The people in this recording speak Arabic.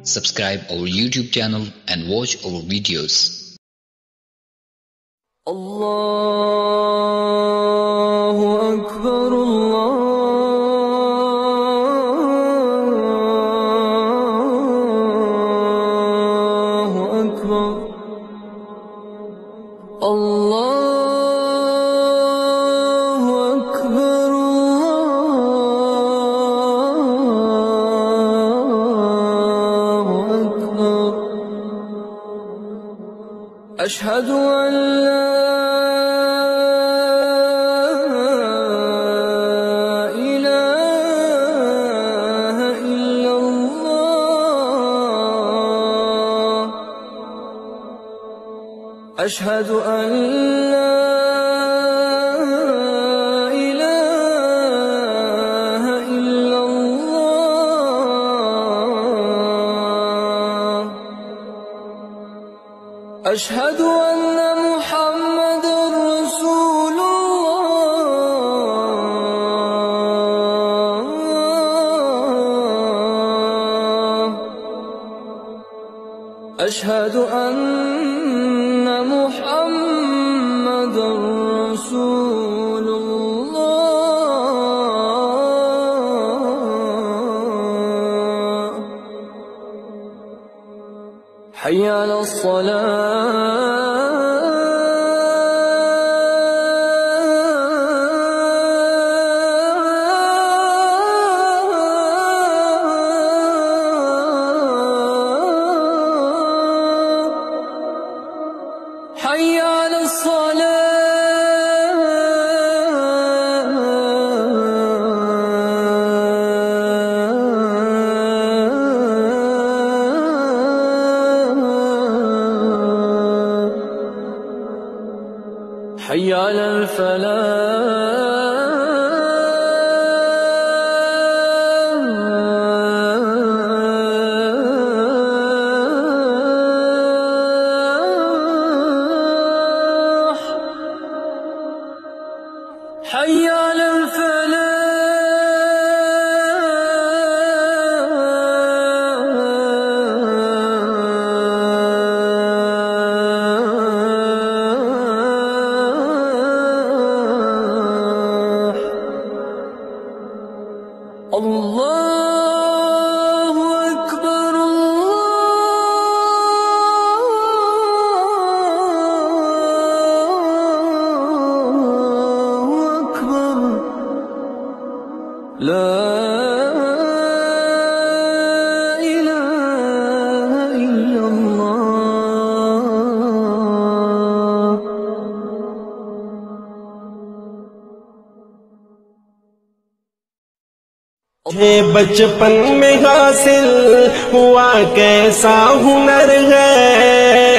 Subscribe our YouTube channel and watch our videos. Allahu Akbar, Allahu Akbar, Allahu Akbar, Allahu Akbar. Ashhadu an la أشهد أن لا إله إلا الله. أشهد أن محمدًا رسول الله. أشهد أن محمد رسول الله. حي على الصلاة. حي على الصلاة. حي على الفلاح. حي على الفلاح. الله أكبر، الله أكبر. لا إله إلا الله. बचपन में हासिल हुआ कैसा हुनर है,